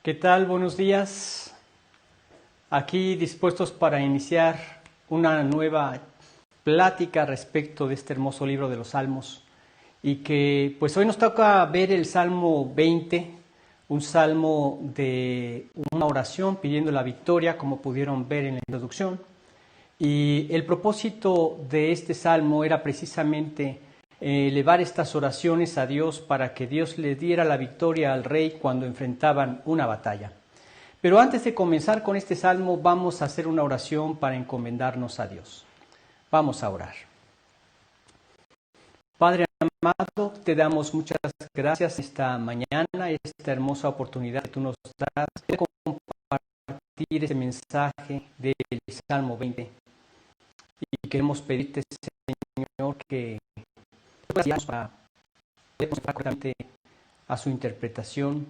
¿Qué tal? Buenos días. Aquí dispuestos para iniciar una nueva plática respecto de este hermoso libro de los Salmos. Y que pues hoy nos toca ver el Salmo 20, un salmo de una oración pidiendo la victoria, como pudieron ver en la introducción. Y el propósito de este salmo era precisamente elevar estas oraciones a Dios para que Dios le diera la victoria al rey cuando enfrentaban una batalla. Pero antes de comenzar con este salmo, vamos a hacer una oración para encomendarnos a Dios. Vamos a orar. Padre amado, te damos muchas gracias esta mañana, esta hermosa oportunidad que tú nos das de compartir este mensaje del Salmo 20. Y queremos pedirte, Señor, que para correctamente a su interpretación,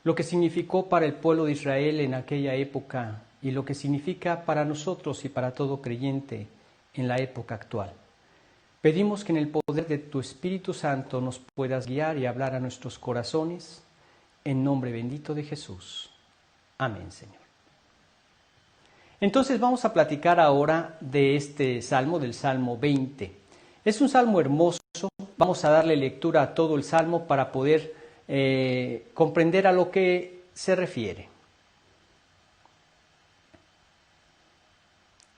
lo que significó para el pueblo de Israel en aquella época y lo que significa para nosotros y para todo creyente en la época actual. Pedimos que en el poder de tu Espíritu Santo nos puedas guiar y hablar a nuestros corazones, en nombre bendito de Jesús. Amén, Señor. Entonces vamos a platicar ahora de este salmo, del Salmo 20. Es un salmo hermoso, vamos a darle lectura a todo el salmo para poder comprender a lo que se refiere.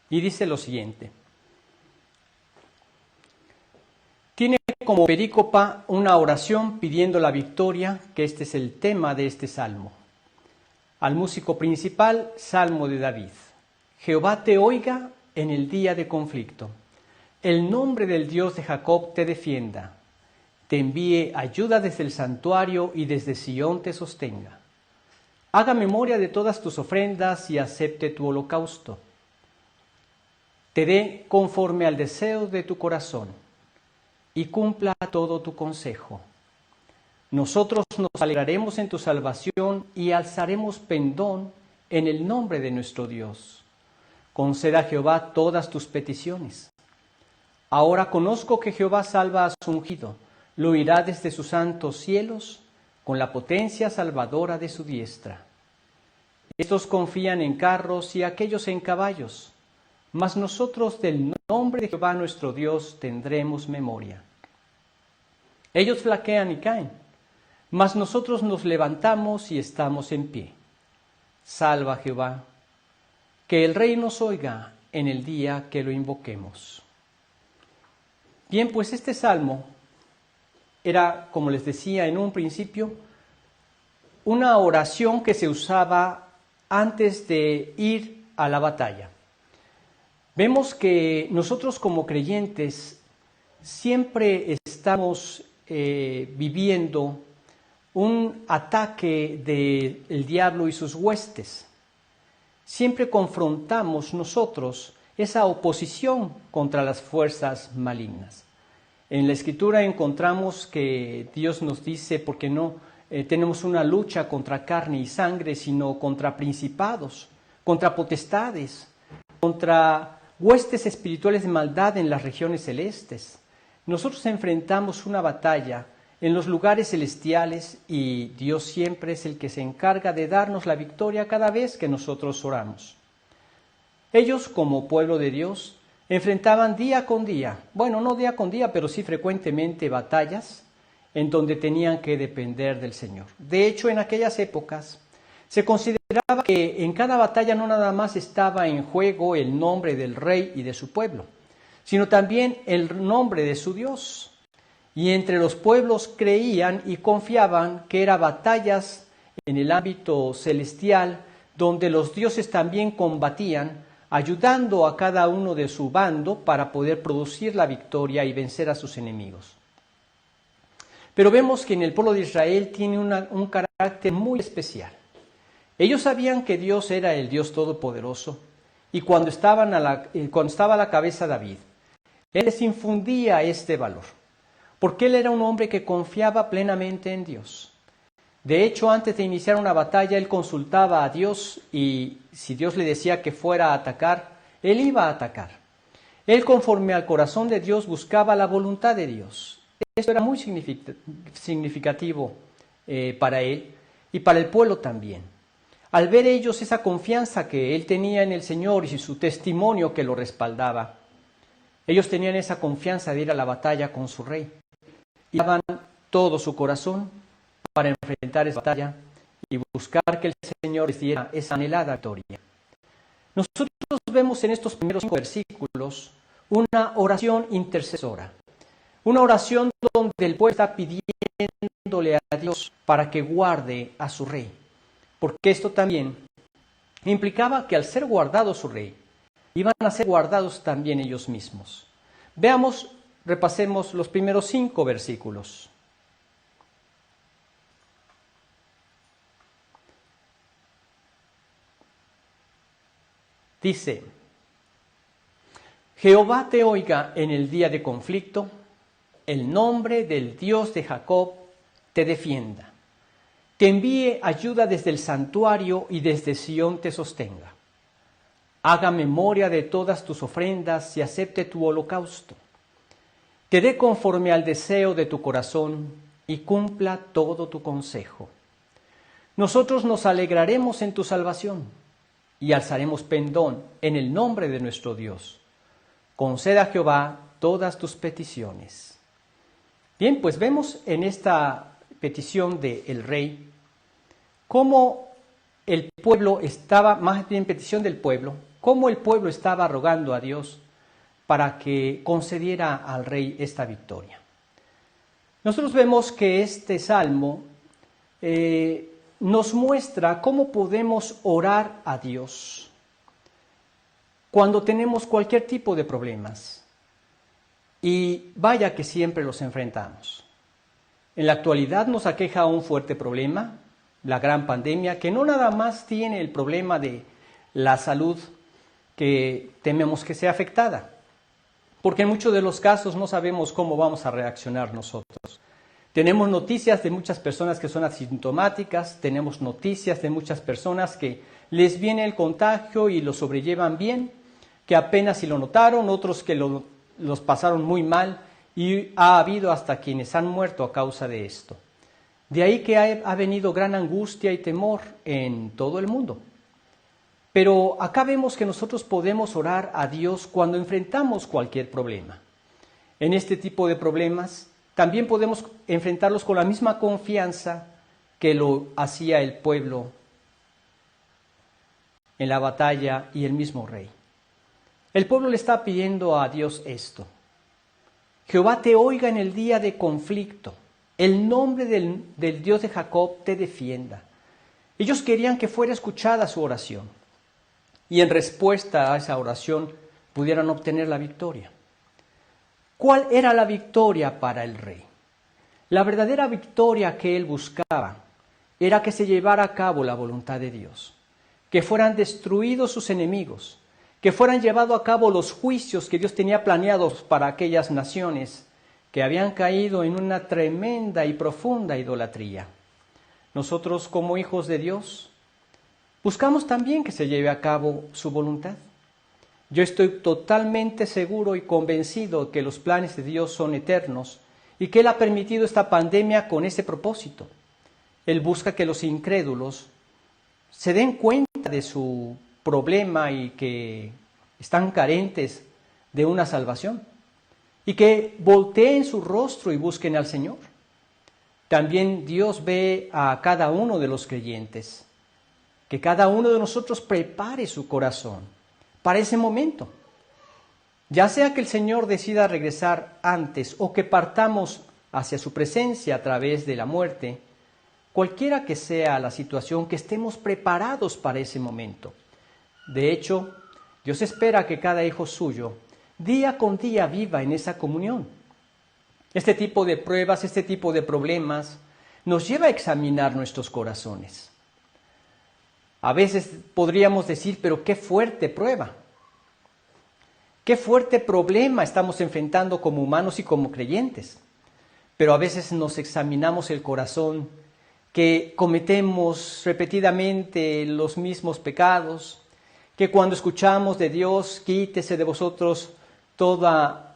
Y dice lo siguiente. Tiene como perícopa una oración pidiendo la victoria, que este es el tema de este salmo. Al músico principal, Salmo de David. Jehová te oiga en el día de conflicto. El nombre del Dios de Jacob te defienda. Te envíe ayuda desde el santuario y desde Sión te sostenga. Haga memoria de todas tus ofrendas y acepte tu holocausto. Te dé conforme al deseo de tu corazón y cumpla todo tu consejo. Nosotros nos alegraremos en tu salvación y alzaremos pendón en el nombre de nuestro Dios. Conceda a Jehová todas tus peticiones. Ahora conozco que Jehová salva a su ungido, lo oirá desde sus santos cielos, con la potencia salvadora de su diestra. Estos confían en carros y aquellos en caballos, mas nosotros del nombre de Jehová nuestro Dios tendremos memoria. Ellos flaquean y caen, mas nosotros nos levantamos y estamos en pie. Salva Jehová, que el Rey nos oiga en el día que lo invoquemos. Bien, pues este salmo era, como les decía en un principio, una oración que se usaba antes de ir a la batalla. Vemos que nosotros como creyentes siempre estamos viviendo un ataque del diablo y sus huestes. Siempre confrontamos nosotros esa oposición contra las fuerzas malignas. En la Escritura encontramos que Dios nos dice, porque no tenemos una lucha contra carne y sangre, sino contra principados, contra potestades, contra huestes espirituales de maldad en las regiones celestes. Nosotros enfrentamos una batalla en los lugares celestiales y Dios siempre es el que se encarga de darnos la victoria cada vez que nosotros oramos. Ellos, como pueblo de Dios, enfrentaban día con día, bueno, no día con día, pero sí frecuentemente batallas en donde tenían que depender del Señor. De hecho, en aquellas épocas se consideraba que en cada batalla no nada más estaba en juego el nombre del rey y de su pueblo, sino también el nombre de su Dios. Y entre los pueblos creían y confiaban que eran batallas en el ámbito celestial, donde los dioses también combatían, ayudando a cada uno de su bando para poder producir la victoria y vencer a sus enemigos. Pero vemos que en el pueblo de Israel tiene un carácter muy especial. Ellos sabían que Dios era el Dios Todopoderoso y cuando estaba a la cabeza David, Él les infundía este valor, porque Él era un hombre que confiaba plenamente en Dios. De hecho, antes de iniciar una batalla, él consultaba a Dios y si Dios le decía que fuera a atacar, él iba a atacar. Él, conforme al corazón de Dios, buscaba la voluntad de Dios. Esto era muy significativo para él y para el pueblo también. al ver ellos esa confianza que él tenía en el Señor y su testimonio que lo respaldaba. Ellos tenían esa confianza de ir a la batalla con su rey y daban todo su corazón para enfrentar esa batalla y buscar que el Señor les diera esa anhelada victoria. Nosotros vemos en estos primeros 5 versículos una oración intercesora, una oración donde el pueblo está pidiéndole a Dios para que guarde a su rey, porque esto también implicaba que al ser guardado su rey, iban a ser guardados también ellos mismos. Veamos, repasemos los primeros 5 versículos. Dice: Jehová te oiga en el día de conflicto, el nombre del Dios de Jacob te defienda. Te envíe ayuda desde el santuario y desde Sión te sostenga. Haga memoria de todas tus ofrendas y acepte tu holocausto. Te dé conforme al deseo de tu corazón y cumpla todo tu consejo. Nosotros nos alegraremos en tu salvación y alzaremos pendón en el nombre de nuestro Dios. Conceda a Jehová todas tus peticiones. Bien, pues vemos en esta petición del rey cómo el pueblo estaba, más bien petición del pueblo, cómo el pueblo estaba rogando a Dios para que concediera al rey esta victoria. Nosotros vemos que este salmo nos muestra cómo podemos orar a Dios cuando tenemos cualquier tipo de problemas. Y vaya que siempre los enfrentamos. En la actualidad nos aqueja un fuerte problema, la gran pandemia, que no nada más tiene el problema de la salud que tememos que sea afectada, porque en muchos de los casos no sabemos cómo vamos a reaccionar nosotros. Tenemos noticias de muchas personas que son asintomáticas, tenemos noticias de muchas personas que les viene el contagio y lo sobrellevan bien, que apenas si lo notaron, otros que los pasaron muy mal y ha habido hasta quienes han muerto a causa de esto. De ahí que ha venido gran angustia y temor en todo el mundo. Pero acá vemos que nosotros podemos orar a Dios cuando enfrentamos cualquier problema. En este tipo de problemas también podemos enfrentarlos con la misma confianza que lo hacía el pueblo en la batalla y el mismo rey. El pueblo le está pidiendo a Dios esto: Jehová te oiga en el día de conflicto, el nombre del Dios de Jacob te defienda. Ellos querían que fuera escuchada su oración y en respuesta a esa oración pudieran obtener la victoria. ¿Cuál era la victoria para el rey? La verdadera victoria que él buscaba era que se llevara a cabo la voluntad de Dios, que fueran destruidos sus enemigos, que fueran llevados a cabo los juicios que Dios tenía planeados para aquellas naciones que habían caído en una tremenda y profunda idolatría. Nosotros, como hijos de Dios, buscamos también que se lleve a cabo su voluntad. Yo estoy totalmente seguro y convencido que los planes de Dios son eternos y que Él ha permitido esta pandemia con ese propósito. Él busca que los incrédulos se den cuenta de su problema y que están carentes de una salvación y que volteen su rostro y busquen al Señor. También Dios ve a cada uno de los creyentes, que cada uno de nosotros prepare su corazón para ese momento. Ya sea que el Señor decida regresar antes o que partamos hacia su presencia a través de la muerte, cualquiera que sea la situación, que estemos preparados para ese momento. De hecho, Dios espera que cada hijo suyo día con día viva en esa comunión. Este tipo de pruebas, este tipo de problemas nos lleva a examinar nuestros corazones. A veces podríamos decir, pero qué fuerte prueba, qué fuerte problema estamos enfrentando como humanos y como creyentes. Pero a veces nos examinamos el corazón, que cometemos repetidamente los mismos pecados, que cuando escuchamos de Dios, quítese de vosotros toda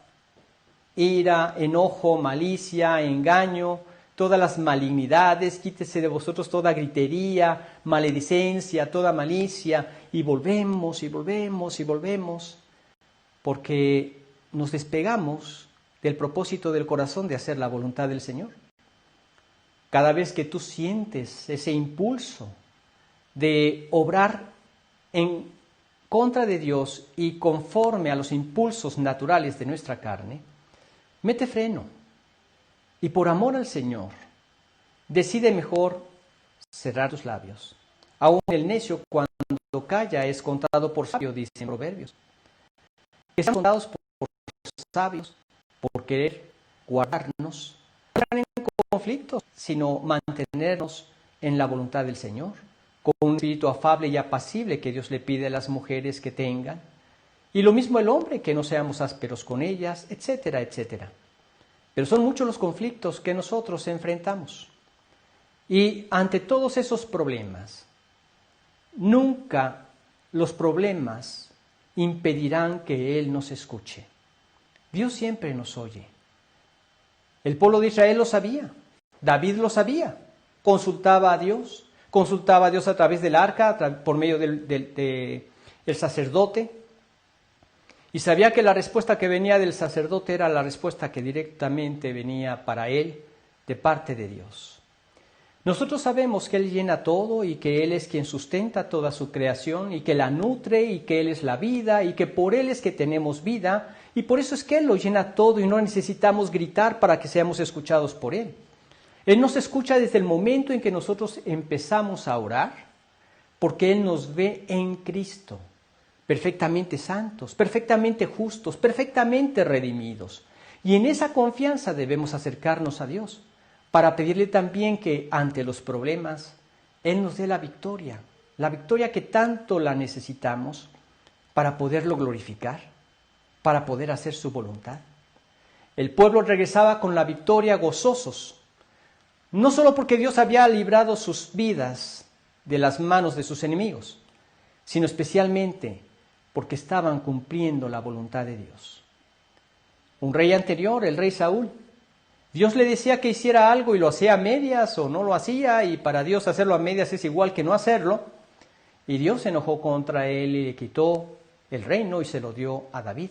ira, enojo, malicia, engaño, todas las malignidades, quítese de vosotros toda gritería, maledicencia, toda malicia, y volvemos, y volvemos, y volvemos, porque nos despegamos del propósito del corazón de hacer la voluntad del Señor. Cada vez que tú sientes ese impulso de obrar en contra de Dios y conforme a los impulsos naturales de nuestra carne, mete freno y por amor al Señor decide mejor cerrar tus labios. Aún el necio cuando calla es contado por sabio, dicen Proverbios. Que sean contados por sabios por querer guardarnos, no entrar en conflictos, sino mantenernos en la voluntad del Señor, con un espíritu afable y apacible que Dios le pide a las mujeres que tengan, y lo mismo el hombre, que no seamos ásperos con ellas, etcétera, etcétera. Pero son muchos los conflictos que nosotros enfrentamos. Y ante todos esos problemas, nunca los problemas impedirán que Él nos escuche. Dios siempre nos oye. El pueblo de Israel lo sabía, David lo sabía, consultaba a Dios a través del arca, por medio del sacerdote, y sabía que la respuesta que venía del sacerdote era la respuesta que directamente venía para él de parte de Dios. Nosotros sabemos que Él llena todo y que Él es quien sustenta toda su creación y que la nutre y que Él es la vida y que por Él es que tenemos vida y por eso es que Él lo llena todo y no necesitamos gritar para que seamos escuchados por Él. Él nos escucha desde el momento en que nosotros empezamos a orar porque Él nos ve en Cristo, perfectamente santos, perfectamente justos, perfectamente redimidos. Y en esa confianza debemos acercarnos a Dios para pedirle también que ante los problemas Él nos dé la victoria que tanto la necesitamos para poderlo glorificar, para poder hacer su voluntad. El pueblo regresaba con la victoria gozosos, no solo porque Dios había librado sus vidas de las manos de sus enemigos, sino especialmente porque estaban cumpliendo la voluntad de Dios. Un rey anterior, el rey Saúl, Dios le decía que hiciera algo y lo hacía a medias o no lo hacía, y para Dios hacerlo a medias es igual que no hacerlo, y Dios se enojó contra él y le quitó el reino y se lo dio a David,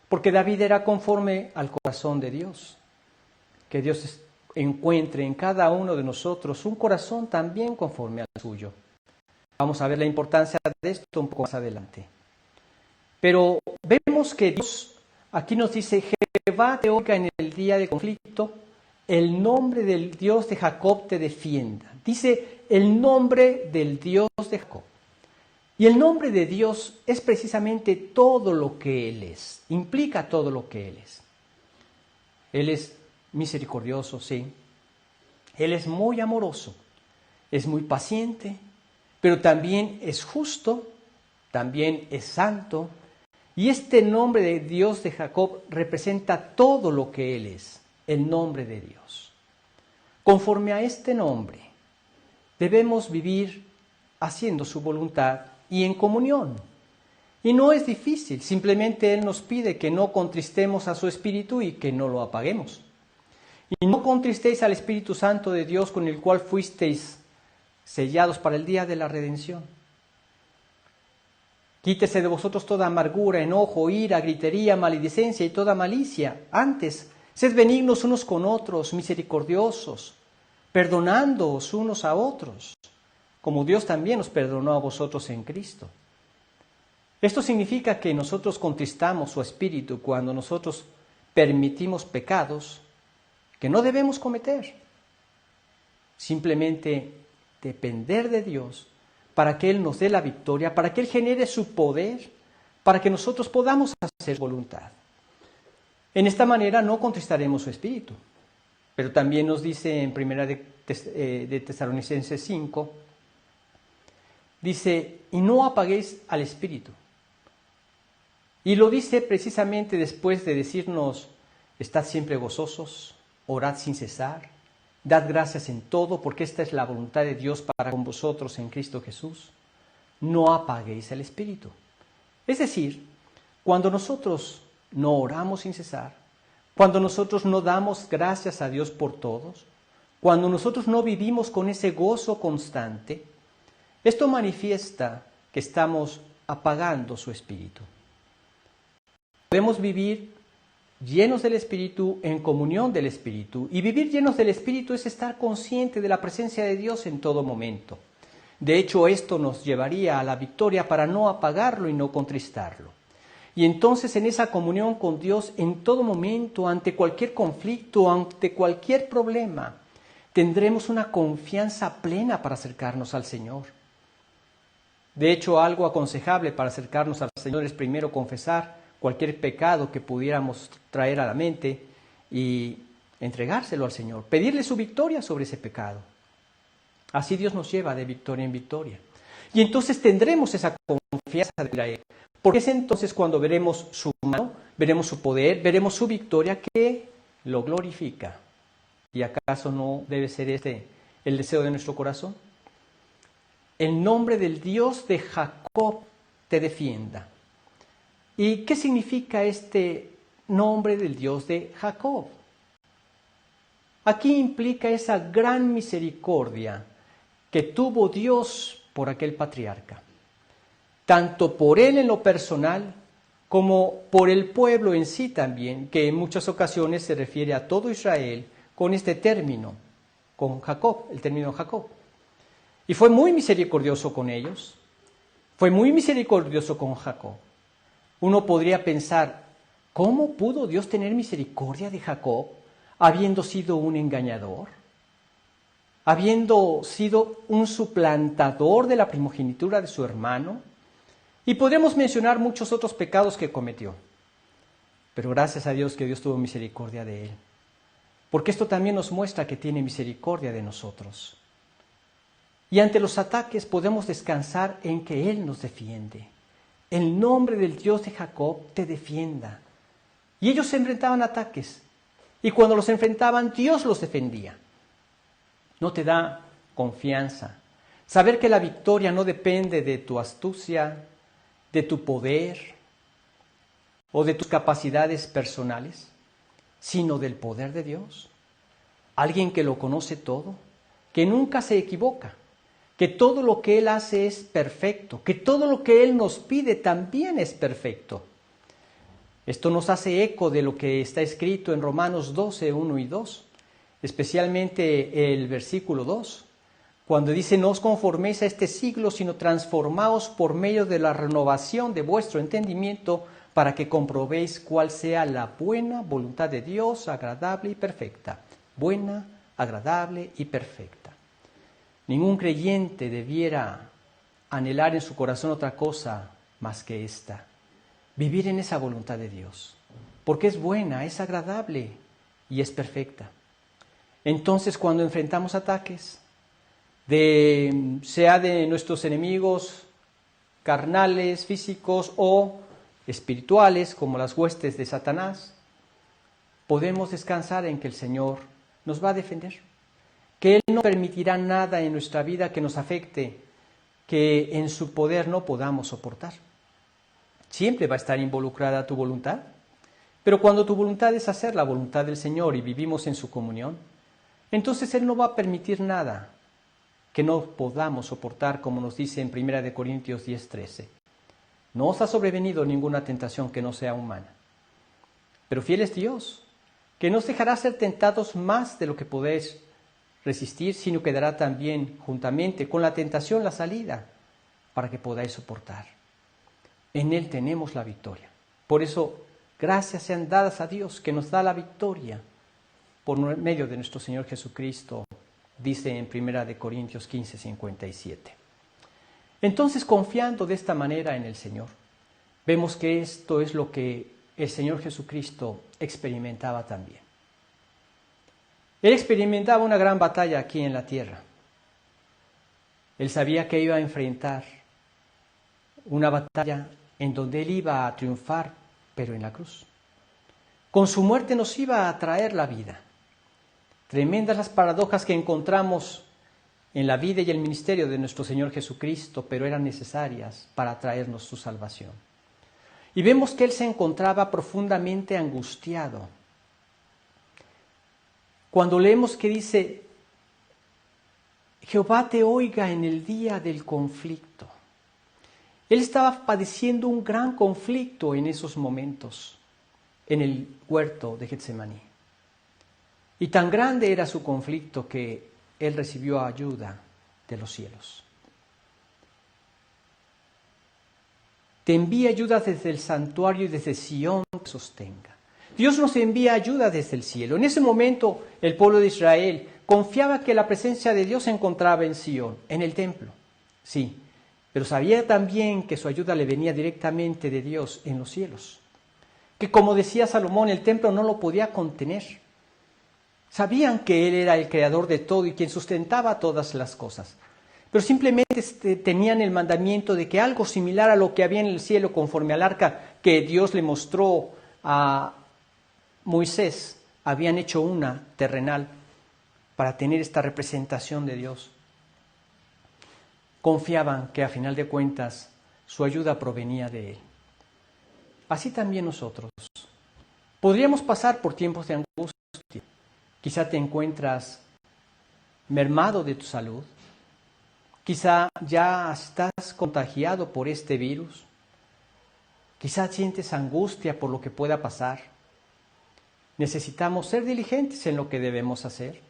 porque David era conforme al corazón de Dios. Que Dios encuentre en cada uno de nosotros un corazón también conforme al suyo. Vamos a ver la importancia de esto un poco más adelante. Pero vemos que Dios aquí nos dice: Jehová te oiga en el día de conflicto, el nombre del Dios de Jacob te defienda. Dice el nombre del Dios de Jacob. Y el nombre de Dios es precisamente todo lo que Él es, implica todo lo que Él es. Él es misericordioso, sí. Él es muy amoroso, es muy paciente, pero también es justo, también es santo. Y este nombre de Dios de Jacob representa todo lo que Él es, el nombre de Dios. Conforme a este nombre, debemos vivir haciendo su voluntad y en comunión. Y no es difícil, simplemente Él nos pide que no contristemos a su Espíritu y que no lo apaguemos. Y no contristéis al Espíritu Santo de Dios, con el cual fuisteis sellados para el día de la redención. Quítese de vosotros toda amargura, enojo, ira, gritería, maledicencia y toda malicia. Antes, sed benignos unos con otros, misericordiosos, perdonándoos unos a otros, como Dios también os perdonó a vosotros en Cristo. Esto significa que nosotros contristamos su Espíritu cuando nosotros permitimos pecados que no debemos cometer. Simplemente depender de Dios para que Él nos dé la victoria, para que Él genere su poder, para que nosotros podamos hacer voluntad. En esta manera no contristaremos su Espíritu. Pero también nos dice en 1 de Tesalonicenses 5, dice: y no apaguéis al Espíritu. Y lo dice precisamente después de decirnos: estad siempre gozosos, orad sin cesar, dad gracias en todo, porque esta es la voluntad de Dios para con vosotros en Cristo Jesús. No apaguéis el Espíritu. Es decir, cuando nosotros no oramos sin cesar, cuando nosotros no damos gracias a Dios por todos, cuando nosotros no vivimos con ese gozo constante, esto manifiesta que estamos apagando su espíritu. Podemos vivir llenos del Espíritu, en comunión del Espíritu. Y vivir llenos del Espíritu es estar consciente de la presencia de Dios en todo momento. De hecho, esto nos llevaría a la victoria para no apagarlo y no contristarlo. Y entonces en esa comunión con Dios en todo momento, ante cualquier conflicto, ante cualquier problema, tendremos una confianza plena para acercarnos al Señor. De hecho, algo aconsejable para acercarnos al Señor es primero confesar cualquier pecado que pudiéramos traer a la mente y entregárselo al Señor, pedirle su victoria sobre ese pecado. Así Dios nos lleva de victoria en victoria. Y entonces tendremos esa confianza de Él. Porque es entonces cuando veremos su mano, veremos su poder, veremos su victoria que lo glorifica. ¿Y acaso no debe ser este el deseo de nuestro corazón? El nombre del Dios de Jacob te defienda. ¿Y qué significa este nombre del Dios de Jacob? Aquí implica esa gran misericordia que tuvo Dios por aquel patriarca, tanto por él en lo personal como por el pueblo en sí también, que en muchas ocasiones se refiere a todo Israel con este término, con Jacob, el término Jacob. Y fue muy misericordioso con ellos, fue muy misericordioso con Jacob. Uno podría pensar, ¿cómo pudo Dios tener misericordia de Jacob habiendo sido un engañador? Habiendo sido un suplantador de la primogenitura de su hermano. Y podemos mencionar muchos otros pecados que cometió. Pero gracias a Dios que Dios tuvo misericordia de él. Porque esto también nos muestra que tiene misericordia de nosotros. Y ante los ataques podemos descansar en que Él nos defiende. El nombre del Dios de Jacob te defienda. Y ellos se enfrentaban a ataques. Y cuando los enfrentaban, Dios los defendía. ¿No te da confianza saber que la victoria no depende de tu astucia, de tu poder o de tus capacidades personales, sino del poder de Dios? Alguien que lo conoce todo, que nunca se equivoca, que todo lo que Él hace es perfecto, que todo lo que Él nos pide también es perfecto. Esto nos hace eco de lo que está escrito en Romanos 12, 1 y 2, especialmente el versículo 2, cuando dice, no os conforméis a este siglo, sino transformaos por medio de la renovación de vuestro entendimiento, para que comprobéis cuál sea la buena voluntad de Dios, agradable y perfecta. Buena, agradable y perfecta. Ningún creyente debiera anhelar en su corazón otra cosa más que esta. Vivir en esa voluntad de Dios. Porque es buena, es agradable y es perfecta. Entonces, cuando enfrentamos ataques, sea de nuestros enemigos carnales, físicos o espirituales, como las huestes de Satanás, podemos descansar en que el Señor nos va a defender, que Él no permitirá nada en nuestra vida que nos afecte, que en su poder no podamos soportar. Siempre va a estar involucrada tu voluntad, pero cuando tu voluntad es hacer la voluntad del Señor y vivimos en su comunión, entonces Él no va a permitir nada que no podamos soportar, como nos dice en 1 Corintios 10:13. No os ha sobrevenido ninguna tentación que no sea humana. Pero fiel es Dios, que no os dejará ser tentados más de lo que podéis resistir, sino que dará también juntamente con la tentación la salida para que podáis soportar. En Él tenemos la victoria. Por eso, gracias sean dadas a Dios que nos da la victoria por medio de nuestro Señor Jesucristo, dice en 1 Corintios 15:57. Entonces, confiando de esta manera en el Señor, vemos que esto es lo que el Señor Jesucristo experimentaba también. Él experimentaba una gran batalla aquí en la tierra. Él sabía que iba a enfrentar una batalla en donde Él iba a triunfar, pero en la cruz. Con su muerte nos iba a traer la vida. Tremendas las paradojas que encontramos en la vida y el ministerio de nuestro Señor Jesucristo, pero eran necesarias para traernos su salvación. Y vemos que Él se encontraba profundamente angustiado. Cuando leemos que dice, Jehová te oiga en el día del conflicto. Él estaba padeciendo un gran conflicto en esos momentos, en el huerto de Getsemaní. Y tan grande era su conflicto que él recibió ayuda de los cielos. Te envía ayuda desde el santuario y desde Sión te sostenga. Dios nos envía ayuda desde el cielo. En ese momento el pueblo de Israel confiaba que la presencia de Dios se encontraba en Sión, en el templo. Sí, pero sabía también que su ayuda le venía directamente de Dios en los cielos. Que como decía Salomón, el templo no lo podía contener. Sabían que Él era el creador de todo y quien sustentaba todas las cosas. Pero simplemente tenían el mandamiento de que algo similar a lo que había en el cielo, conforme al arca que Dios le mostró a Moisés, habían hecho una terrenal para tener esta representación de Dios. Confiaban que a final de cuentas su ayuda provenía de Él. Así también nosotros. Podríamos pasar por tiempos de angustia. Quizá te encuentras mermado de tu salud. Quizá ya estás contagiado por este virus. Quizá sientes angustia por lo que pueda pasar. Necesitamos ser diligentes en lo que debemos hacer,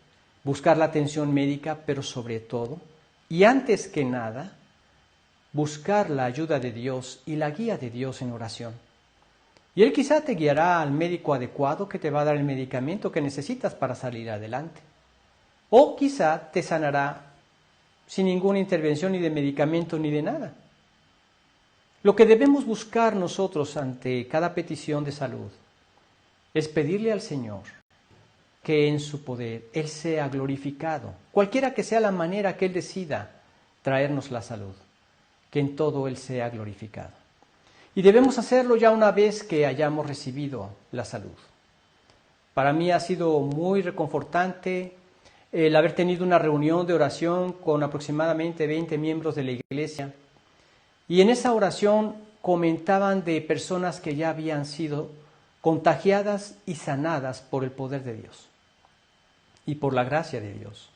buscar la atención médica, pero sobre todo, y antes que nada, buscar la ayuda de Dios y la guía de Dios en oración. Y Él quizá te guiará al médico adecuado que te va a dar el medicamento que necesitas para salir adelante. O quizá te sanará sin ninguna intervención ni de medicamento ni de nada. Lo que debemos buscar nosotros ante cada petición de salud es pedirle al Señor que en su poder Él sea glorificado, cualquiera que sea la manera que Él decida traernos la salud, que en todo Él sea glorificado. Y debemos hacerlo ya una vez que hayamos recibido la salud. Para mí ha sido muy reconfortante el haber tenido una reunión de oración con aproximadamente 20 miembros de la iglesia. Y en esa oración comentaban de personas que ya habían sido contagiadas y sanadas por el poder de Dios y por la gracia de Dios.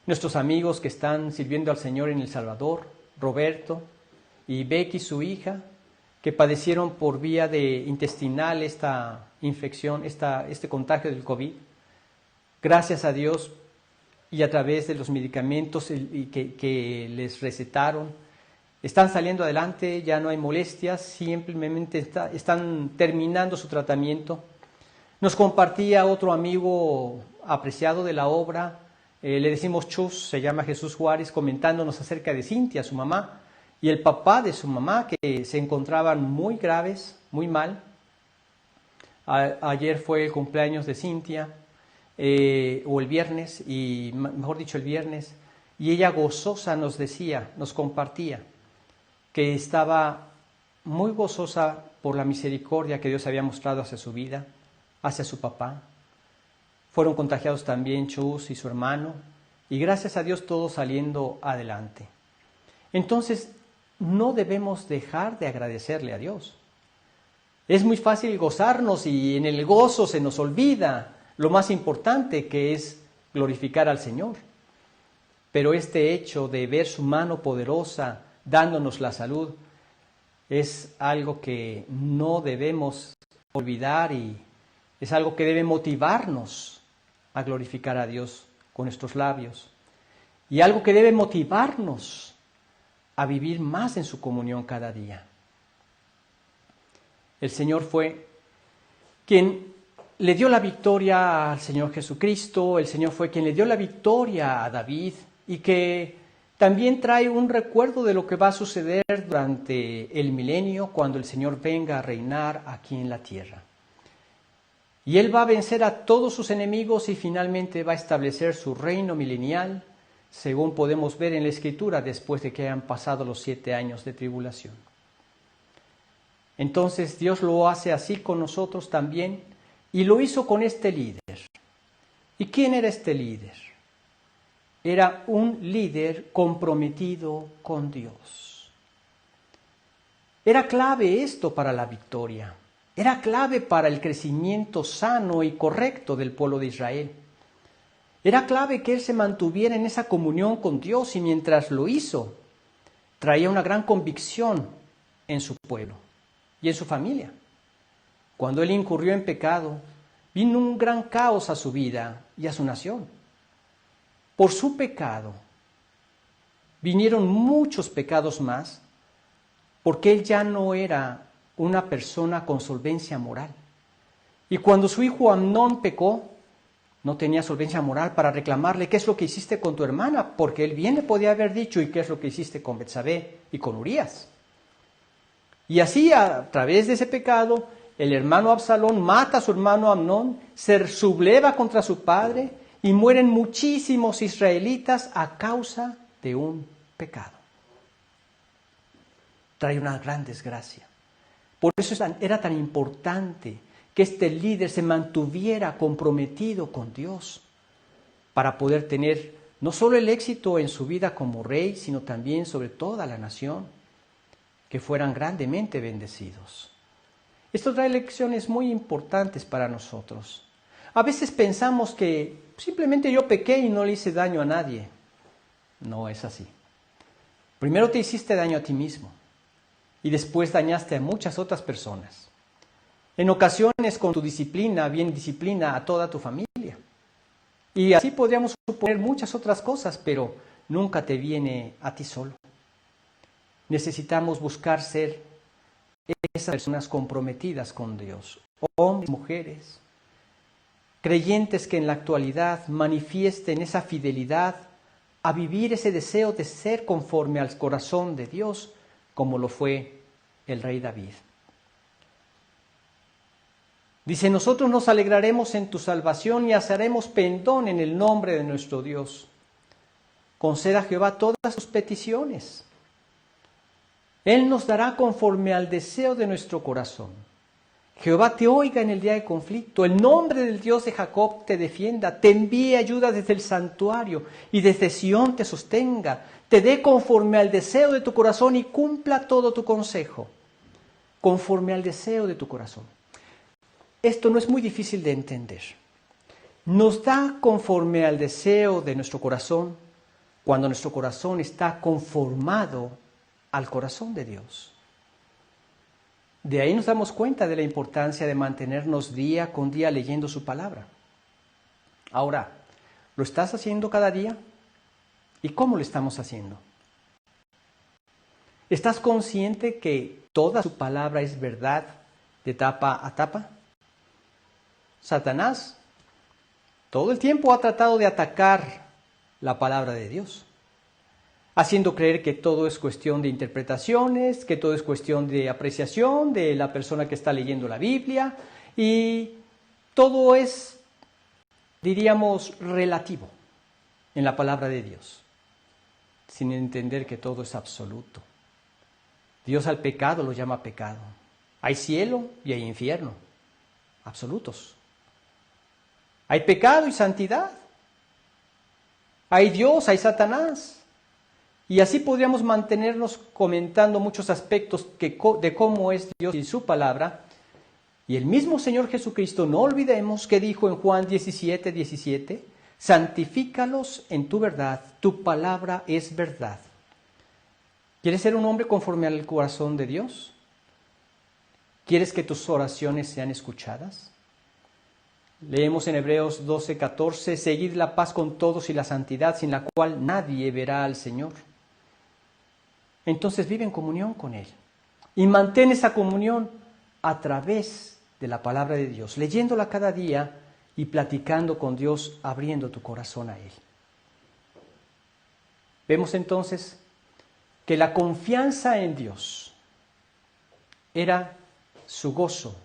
Nuestros amigos que están sirviendo al Señor en El Salvador, Roberto y Becky, su hija, que padecieron por vía de intestinal esta infección, este contagio del COVID. Gracias a Dios y a través de los medicamentos que les recetaron, están saliendo adelante, ya no hay molestias, simplemente están terminando su tratamiento. Nos compartía otro amigo apreciado de la obra, le decimos Chus, se llama Jesús Juárez, comentándonos acerca de Cintia, su mamá, y el papá de su mamá, que se encontraban muy graves, muy mal. Ayer fue el cumpleaños de Cintia, o el viernes, y mejor dicho el viernes, y ella gozosa nos decía, nos compartía, que estaba muy gozosa por la misericordia que Dios había mostrado hacia su vida, hacia su papá. Fueron contagiados también Chus y su hermano, y gracias a Dios todos saliendo adelante. Entonces, no debemos dejar de agradecerle a Dios. Es muy fácil gozarnos y en el gozo se nos olvida lo más importante, que es glorificar al Señor. Pero este hecho de ver su mano poderosa dándonos la salud es algo que no debemos olvidar y es algo que debe motivarnos a glorificar a Dios con nuestros labios y algo que debe motivarnos a vivir más en su comunión cada día. El Señor fue quien le dio la victoria al Señor Jesucristo, el Señor fue quien le dio la victoria a David y que también trae un recuerdo de lo que va a suceder durante el milenio cuando el Señor venga a reinar aquí en la tierra. Y Él va a vencer a todos sus enemigos y finalmente va a establecer su reino milenial, según podemos ver en la Escritura después de que hayan pasado los 7 años de tribulación. Entonces Dios lo hace así con nosotros también y lo hizo con este líder. ¿Y quién era este líder? Era un líder comprometido con Dios. Era clave esto para la victoria. Era clave para el crecimiento sano y correcto del pueblo de Israel. Era clave que él se mantuviera en esa comunión con Dios y mientras lo hizo, traía una gran convicción en su pueblo y en su familia. Cuando él incurrió en pecado, vino un gran caos a su vida y a su nación. Por su pecado, vinieron muchos pecados más, porque él ya no era una persona con solvencia moral. Y cuando su hijo Amnón pecó, no tenía solvencia moral para reclamarle qué es lo que hiciste con tu hermana, porque él bien le podía haber dicho y qué es lo que hiciste con Betsabé y con Urías. Y así, a través de ese pecado, el hermano Absalón mata a su hermano Amnón, se subleva contra su padre y mueren muchísimos israelitas a causa de un pecado. Trae una gran desgracia. Por eso era tan importante que este líder se mantuviera comprometido con Dios para poder tener no solo el éxito en su vida como rey, sino también sobre toda la nación, que fueran grandemente bendecidos. Esto trae lecciones muy importantes para nosotros. A veces pensamos que simplemente yo pequé y no le hice daño a nadie. No es así. Primero te hiciste daño a ti mismo y después dañaste a muchas otras personas. En ocasiones con tu disciplina, bien disciplina a toda tu familia. Y así podríamos suponer muchas otras cosas, pero nunca te viene a ti solo. Necesitamos buscar ser esas personas comprometidas con Dios, hombres, mujeres, creyentes que en la actualidad manifiesten esa fidelidad a vivir ese deseo de ser conforme al corazón de Dios, como lo fue el rey David. Dice, nosotros nos alegraremos en tu salvación y haremos pendón en el nombre de nuestro Dios. Conceda a Jehová todas sus peticiones. Él nos dará conforme al deseo de nuestro corazón. Jehová te oiga en el día de conflicto. El nombre del Dios de Jacob te defienda. Te envíe ayuda desde el santuario y desde Sión te sostenga. Te dé conforme al deseo de tu corazón y cumpla todo tu consejo. Conforme al deseo de tu corazón. Esto no es muy difícil de entender. Nos da conforme al deseo de nuestro corazón cuando nuestro corazón está conformado al corazón de Dios. De ahí nos damos cuenta de la importancia de mantenernos día con día leyendo su palabra. Ahora, ¿lo estás haciendo cada día? ¿Y cómo lo estamos haciendo? ¿Estás consciente que toda su palabra es verdad de tapa a tapa? Satanás todo el tiempo ha tratado de atacar la palabra de Dios, haciendo creer que todo es cuestión de interpretaciones, que todo es cuestión de apreciación de la persona que está leyendo la Biblia, y todo es, diríamos, relativo en la palabra de Dios, sin entender que todo es absoluto. Dios al pecado lo llama pecado. Hay cielo y hay infierno, absolutos. Hay pecado y santidad. Hay Dios, hay Satanás. Y así podríamos mantenernos comentando muchos aspectos de cómo es Dios y su palabra. Y el mismo Señor Jesucristo, no olvidemos que dijo en Juan 17:17, santifícalos en tu verdad, tu palabra es verdad. ¿Quieres ser un hombre conforme al corazón de Dios? ¿Quieres que tus oraciones sean escuchadas? Leemos en Hebreos 12:14, seguid la paz con todos y la santidad, sin la cual nadie verá al Señor. Entonces vive en comunión con Él y mantén esa comunión a través de la palabra de Dios, leyéndola cada día y platicando con Dios, abriendo tu corazón a Él. Vemos entonces que la confianza en Dios era su gozo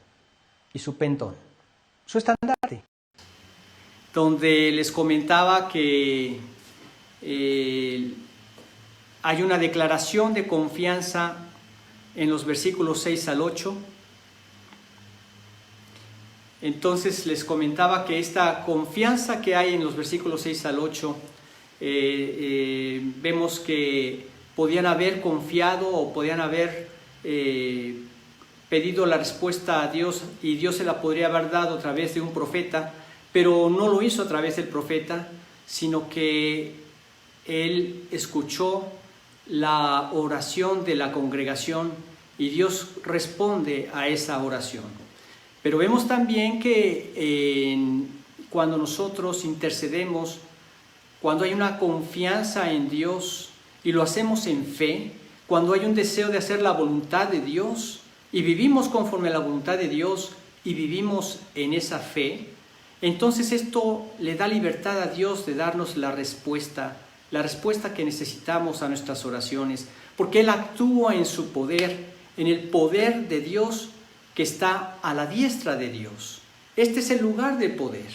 y su pendón, su estandarte, donde les comentaba que hay una declaración de confianza en los versículos 6 al 8. Entonces les comentaba que esta confianza que hay en los versículos 6 al 8, vemos que podían haber confiado o podían haber pedido la respuesta a Dios y Dios se la podría haber dado a través de un profeta, pero no lo hizo a través del profeta, sino que él escuchó la oración de la congregación y Dios responde a esa oración. Pero vemos también que cuando nosotros intercedemos, cuando hay una confianza en Dios y lo hacemos en fe, cuando hay un deseo de hacer la voluntad de Dios y vivimos conforme a la voluntad de Dios y vivimos en esa fe, entonces esto le da libertad a Dios de darnos la respuesta que necesitamos a nuestras oraciones, porque Él actúa en su poder, en el poder de Dios que está a la diestra de Dios. Este es el lugar del poder.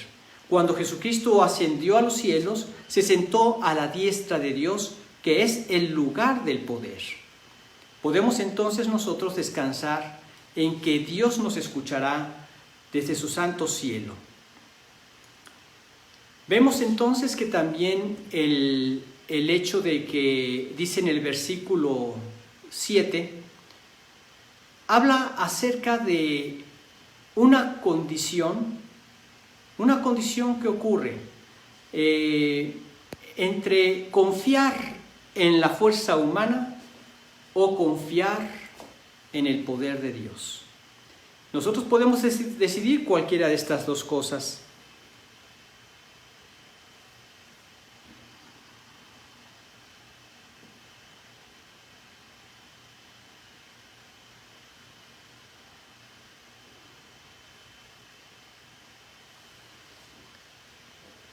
Cuando Jesucristo ascendió a los cielos, se sentó a la diestra de Dios, que es el lugar del poder. Podemos entonces nosotros descansar en que Dios nos escuchará desde su santo cielo. Vemos entonces que también el hecho de que dice en el versículo 7, habla acerca de una condición que ocurre entre confiar en la fuerza humana o confiar en el poder de Dios. Nosotros podemos decidir cualquiera de estas dos cosas.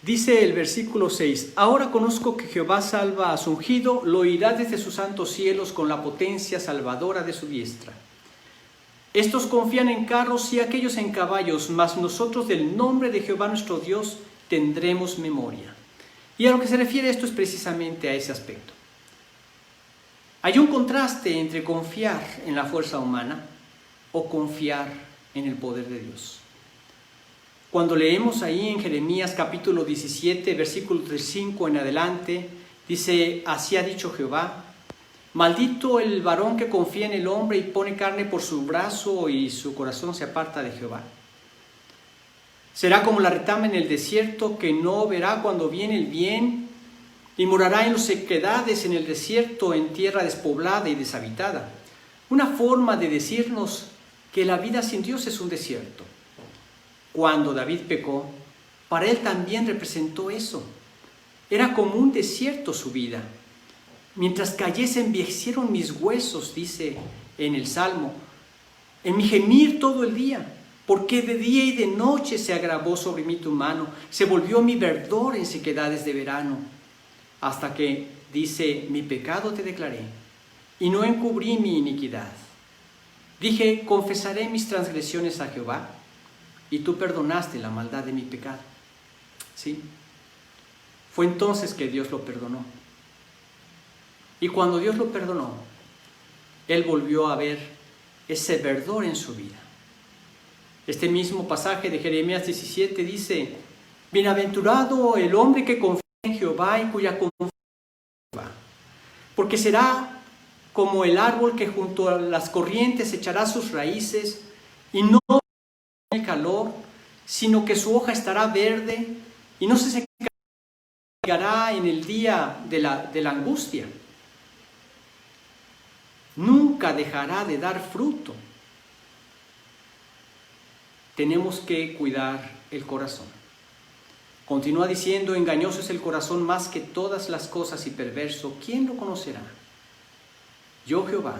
Dice el versículo 6, ahora conozco que Jehová salva a su ungido, lo oirá desde sus santos cielos con la potencia salvadora de su diestra. Estos confían en carros y aquellos en caballos, mas nosotros del nombre de Jehová nuestro Dios tendremos memoria. Y a lo que se refiere esto es precisamente a ese aspecto. Hay un contraste entre confiar en la fuerza humana o confiar en el poder de Dios. Cuando leemos ahí en Jeremías capítulo 17, versículos del 5 en adelante, dice, así ha dicho Jehová, maldito el varón que confía en el hombre y pone carne por su brazo y su corazón se aparta de Jehová. Será como la retama en el desierto que no verá cuando viene el bien y morará en las sequedades en el desierto, en tierra despoblada y deshabitada. Una forma de decirnos que la vida sin Dios es un desierto. Cuando David pecó, para él también representó eso. Era como un desierto su vida. Mientras callé se envejecieron mis huesos, dice en el Salmo, en mi gemir todo el día, porque de día y de noche se agravó sobre mí tu mano, se volvió mi verdor en sequedades de verano, hasta que, dice, mi pecado te declaré, y no encubrí mi iniquidad. Dije, confesaré mis transgresiones a Jehová, y tú perdonaste la maldad de mi pecado. ¿Sí? Fue entonces que Dios lo perdonó. Y cuando Dios lo perdonó, Él volvió a ver ese verdor en su vida. Este mismo pasaje de Jeremías 17 dice, bienaventurado el hombre que confía en Jehová y cuya confianza en Jehová, porque será como el árbol que junto a las corrientes echará sus raíces y no el calor, sino que su hoja estará verde y no se secará en el día de la angustia. Nunca dejará de dar fruto. Tenemos que cuidar el corazón. Continúa diciendo, engañoso es el corazón más que todas las cosas y perverso. ¿Quién lo conocerá? Yo Jehová.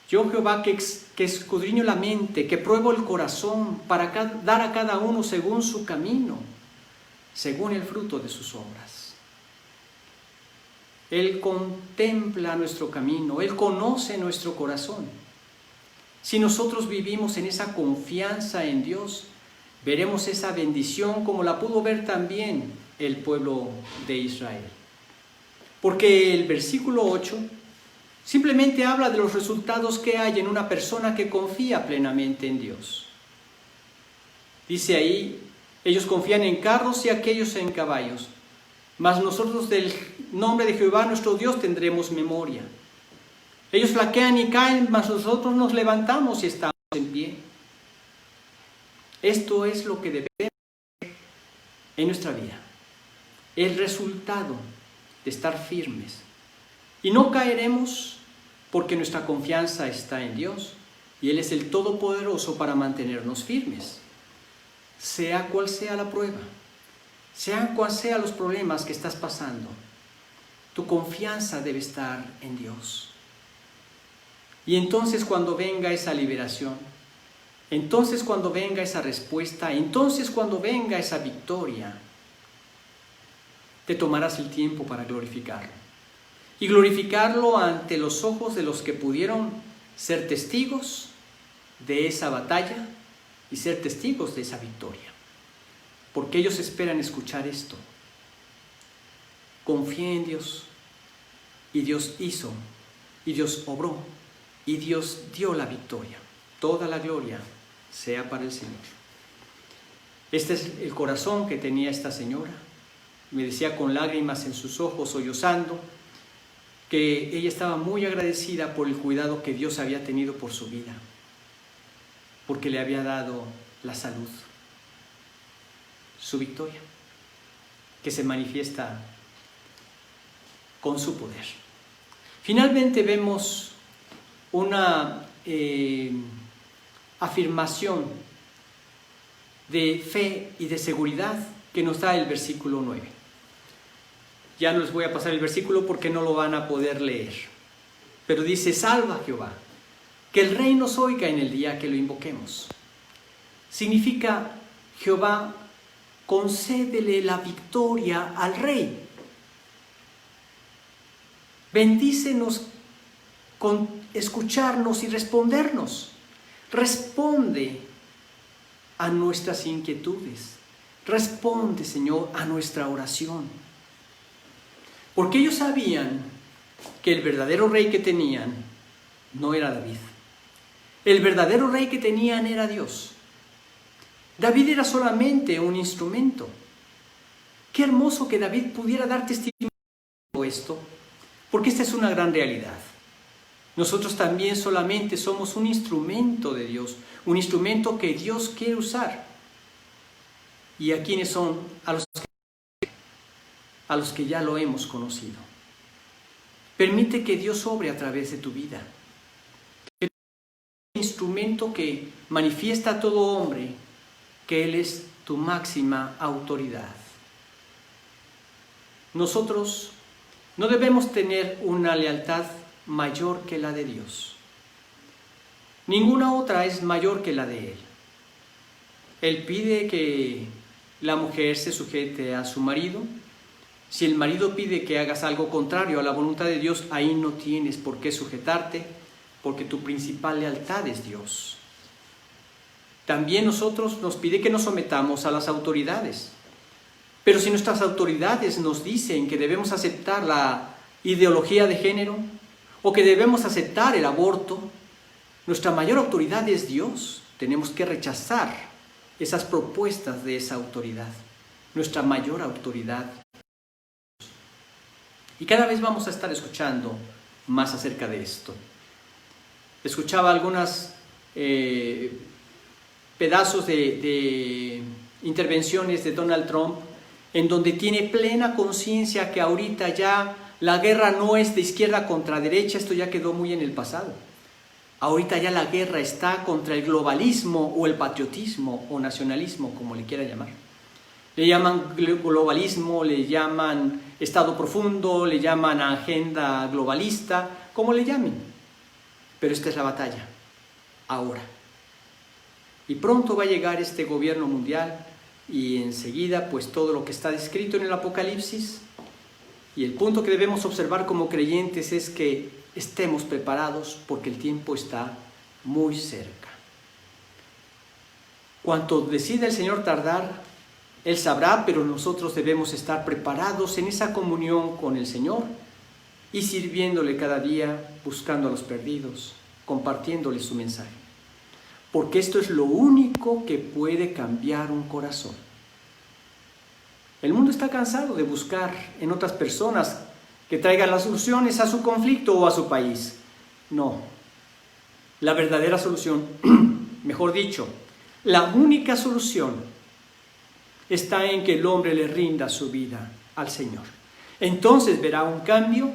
Yo Jehová que escudriño la mente, que pruebo el corazón para dar a cada uno según su camino, según el fruto de sus obras. Él contempla nuestro camino, Él conoce nuestro corazón. Si nosotros vivimos en esa confianza en Dios, veremos esa bendición como la pudo ver también el pueblo de Israel. Porque el versículo 8 simplemente habla de los resultados que hay en una persona que confía plenamente en Dios. Dice ahí, ellos confían en carros y aquellos en caballos, mas nosotros del nombre de Jehová nuestro Dios tendremos memoria. Ellos flaquean y caen, mas nosotros nos levantamos y estamos en pie. Esto es lo que debemos hacer en nuestra vida, el resultado de estar firmes. Y no caeremos porque nuestra confianza está en Dios y Él es el Todopoderoso para mantenernos firmes. Sea cual sea la prueba, sean cual sean los problemas que estás pasando, tu confianza debe estar en Dios. Y entonces cuando venga esa liberación, entonces cuando venga esa respuesta, entonces cuando venga esa victoria, te tomarás el tiempo para glorificarlo. Y glorificarlo ante los ojos de los que pudieron ser testigos de esa batalla y ser testigos de esa victoria. Porque ellos esperan escuchar esto. Confía en Dios. Y Dios hizo, y Dios obró, y Dios dio la victoria. Toda la gloria sea para el Señor. Este es el corazón que tenía esta señora. Me decía con lágrimas en sus ojos, sollozando, que ella estaba muy agradecida por el cuidado que Dios había tenido por su vida, porque le había dado la salud, su victoria, que se manifiesta con su poder. Finalmente vemos una afirmación de fe y de seguridad que nos da el versículo 9. Ya no les voy a pasar el versículo porque no lo van a poder leer. Pero dice: salva Jehová, que el rey nos oiga en el día que lo invoquemos. Significa: Jehová, concédele la victoria al rey. Bendícenos con escucharnos y respondernos. Responde a nuestras inquietudes. Responde, Señor, a nuestra oración. Porque ellos sabían que el verdadero rey que tenían no era David. El verdadero rey que tenían era Dios. David era solamente un instrumento. Qué hermoso que David pudiera dar testimonio de esto, porque esta es una gran realidad. Nosotros también solamente somos un instrumento de Dios, un instrumento que Dios quiere usar. ¿Y a quiénes son? A los que ya lo hemos conocido. Permite que Dios obre a través de tu vida. Es un instrumento que manifiesta a todo hombre que Él es tu máxima autoridad. Nosotros no debemos tener una lealtad mayor que la de Dios. Ninguna otra es mayor que la de Él. Él pide que la mujer se sujete a su marido. Si el marido pide que hagas algo contrario a la voluntad de Dios, ahí no tienes por qué sujetarte, porque tu principal lealtad es Dios. También nosotros nos pide que nos sometamos a las autoridades. Pero si nuestras autoridades nos dicen que debemos aceptar la ideología de género o que debemos aceptar el aborto, nuestra mayor autoridad es Dios. Tenemos que rechazar esas propuestas de esa autoridad. Nuestra mayor autoridad. Y cada vez vamos a estar escuchando más acerca de esto. Escuchaba algunas pedazos de intervenciones de Donald Trump en donde tiene plena conciencia que ahorita ya la guerra no es de izquierda contra derecha, esto ya quedó muy en el pasado. Ahorita ya la guerra está contra el globalismo o el patriotismo o nacionalismo, como le quieran llamar. Le llaman globalismo, le llaman Estado profundo, le llaman agenda globalista, como le llamen. Pero esta es la batalla, ahora. Y pronto va a llegar este gobierno mundial y enseguida pues todo lo que está descrito en el Apocalipsis. Y el punto que debemos observar como creyentes es que estemos preparados porque el tiempo está muy cerca. Cuanto decida el Señor tardar, Él sabrá, pero nosotros debemos estar preparados en esa comunión con el Señor y sirviéndole cada día, buscando a los perdidos, compartiéndole su mensaje. Porque esto es lo único que puede cambiar un corazón. El mundo está cansado de buscar en otras personas que traigan las soluciones a su conflicto o a su país. No. La verdadera solución, mejor dicho, la única solución está en que el hombre le rinda su vida al Señor. Entonces verá un cambio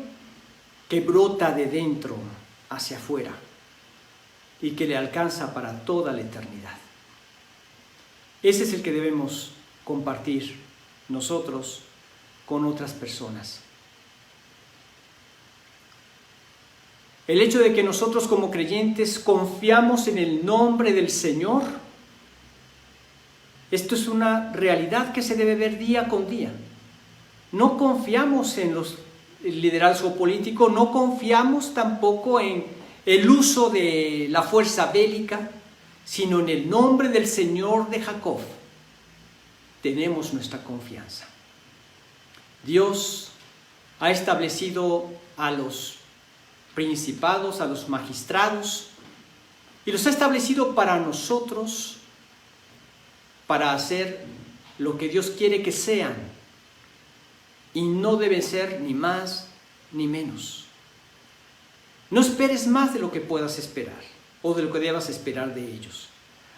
que brota de dentro hacia afuera y que le alcanza para toda la eternidad. Ese es el que debemos compartir nosotros con otras personas. El hecho de que nosotros como creyentes confiamos en el nombre del Señor, esto es una realidad que se debe ver día con día. No confiamos en el liderazgo político, no confiamos tampoco en el uso de la fuerza bélica, sino en el nombre del Señor de Jacob tenemos nuestra confianza. Dios ha establecido a los principados, a los magistrados, y los ha establecido para nosotros, para hacer lo que Dios quiere que sean, y no deben ser ni más ni menos. No esperes más de lo que puedas esperar, o de lo que debas esperar de ellos.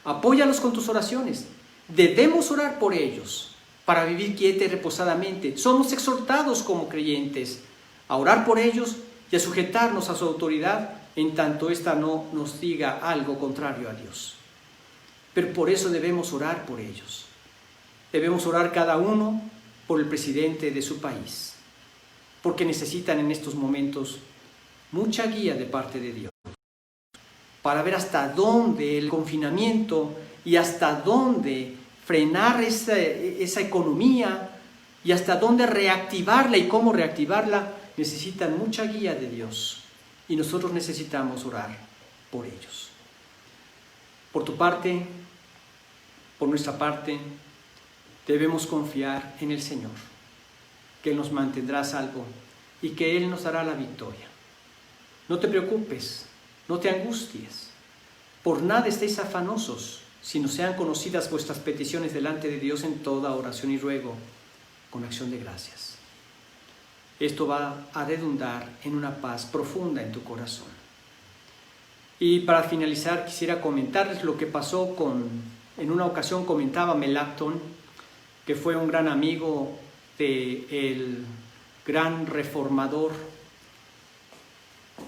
Apóyalos con tus oraciones. Debemos orar por ellos, para vivir quieta y reposadamente. Somos exhortados como creyentes a orar por ellos y a sujetarnos a su autoridad en tanto ésta no nos diga algo contrario a Dios. Pero por eso debemos orar por ellos. Debemos orar cada uno por el presidente de su país, porque necesitan en estos momentos mucha guía de parte de Dios, para ver hasta dónde el confinamiento y hasta dónde frenar esa economía y hasta dónde reactivarla y cómo reactivarla. Necesitan mucha guía de Dios y nosotros necesitamos orar por ellos. Por tu parte, por nuestra parte, debemos confiar en el Señor, que Él nos mantendrá a salvo y que Él nos dará la victoria. No te preocupes, no te angusties, por nada estéis afanosos, sino sean conocidas vuestras peticiones delante de Dios en toda oración y ruego, con acción de gracias. Esto va a redundar en una paz profunda en tu corazón. Y para finalizar quisiera comentarles lo que pasó en una ocasión comentaba Melanchthon, que fue un gran amigo del gran reformador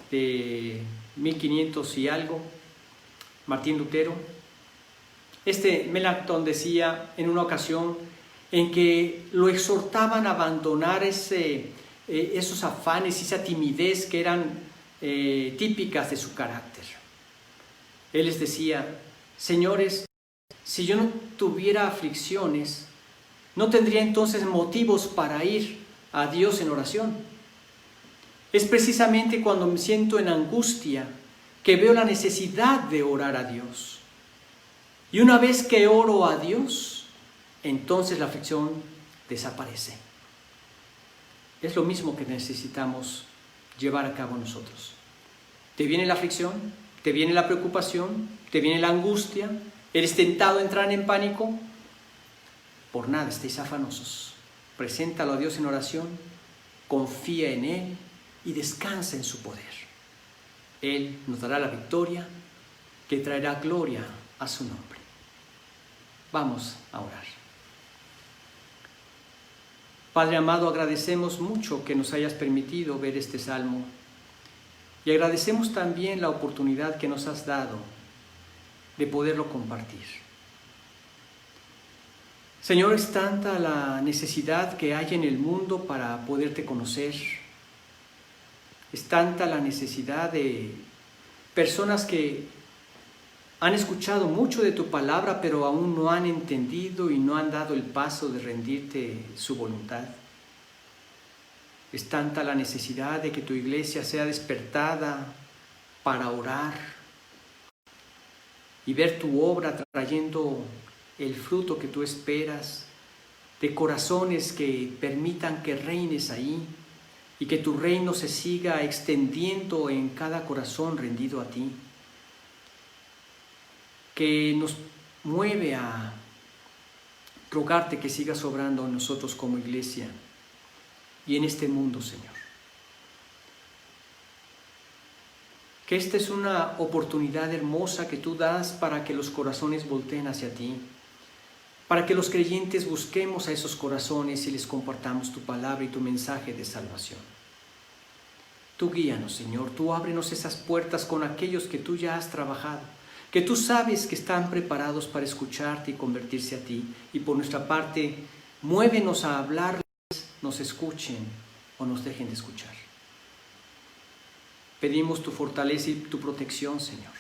de 1500 y algo, Martín Lutero. Melanchthon decía en una ocasión en que lo exhortaban a abandonar esos afanes y esa timidez que eran típicas de su carácter. Él les decía: señores, si yo no tuviera aflicciones, no tendría entonces motivos para ir a Dios en oración. Es precisamente cuando me siento en angustia que veo la necesidad de orar a Dios. Y una vez que oro a Dios, entonces la aflicción desaparece. Es lo mismo que necesitamos llevar a cabo nosotros. Te viene la aflicción, te viene la preocupación, te viene la angustia, eres tentado a entrar en pánico. Por nada estéis afanosos. Preséntalo a Dios en oración, confía en Él y descansa en su poder. Él nos dará la victoria que traerá gloria a su nombre. Vamos a orar. Padre amado, agradecemos mucho que nos hayas permitido ver este salmo y agradecemos también la oportunidad que nos has dado de poderlo compartir. Señor, es tanta la necesidad que hay en el mundo para poderte conocer. Es tanta la necesidad de personas que han escuchado mucho de tu palabra, pero aún no han entendido y no han dado el paso de rendirte su voluntad. Es tanta la necesidad de que tu iglesia sea despertada para orar y ver tu obra trayendo el fruto que tú esperas, de corazones que permitan que reines ahí y que tu reino se siga extendiendo en cada corazón rendido a ti, que nos mueve a rogarte que sigas obrando en nosotros como iglesia y en este mundo, Señor. Que esta es una oportunidad hermosa que tú das para que los corazones volteen hacia ti, para que los creyentes busquemos a esos corazones y les compartamos tu palabra y tu mensaje de salvación. Tú guíanos, Señor, tú ábrenos esas puertas con aquellos que tú ya has trabajado, que tú sabes que están preparados para escucharte y convertirse a ti, y por nuestra parte, muévenos a hablarles, nos escuchen o nos dejen de escuchar. Pedimos tu fortaleza y tu protección, Señor.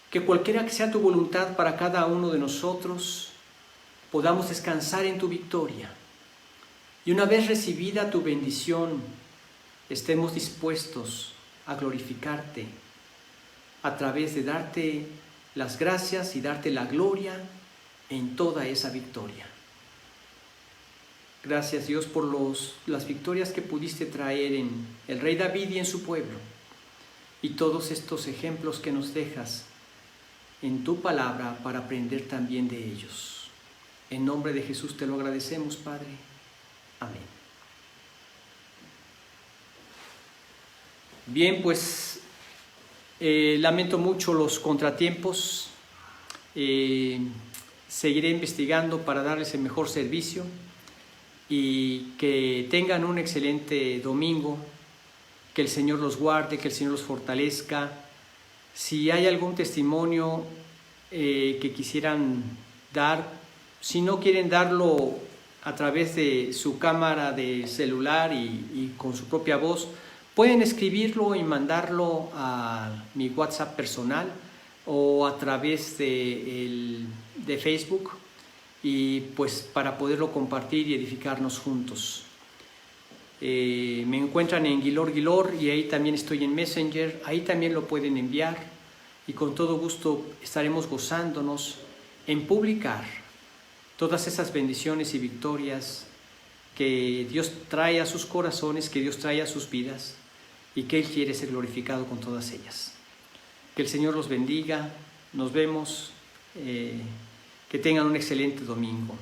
Que cualquiera que sea tu voluntad para cada uno de nosotros, podamos descansar en tu victoria. Y una vez recibida tu bendición, estemos dispuestos a glorificarte a través de darte las gracias y darte la gloria en toda esa victoria. Gracias, Dios, por las victorias que pudiste traer en el rey David y en su pueblo, y todos estos ejemplos que nos dejas en tu palabra para aprender también de ellos. En nombre de Jesús te lo agradecemos, Padre. Amén. Bien, pues lamento mucho los contratiempos. Seguiré investigando para darles el mejor servicio y que tengan un excelente domingo, que el Señor los guarde, que el Señor los fortalezca. Si hay algún testimonio que quisieran dar, si no quieren darlo a través de su cámara de celular y con su propia voz, pueden escribirlo y mandarlo a mi WhatsApp personal o a través de Facebook, y pues para poderlo compartir y edificarnos juntos. Me encuentran en Guilor y ahí también estoy en Messenger, ahí también lo pueden enviar, y con todo gusto estaremos gozándonos en publicar todas esas bendiciones y victorias que Dios trae a sus corazones, que Dios trae a sus vidas, y que Él quiere ser glorificado con todas ellas. Que el Señor los bendiga, nos vemos, que tengan un excelente domingo.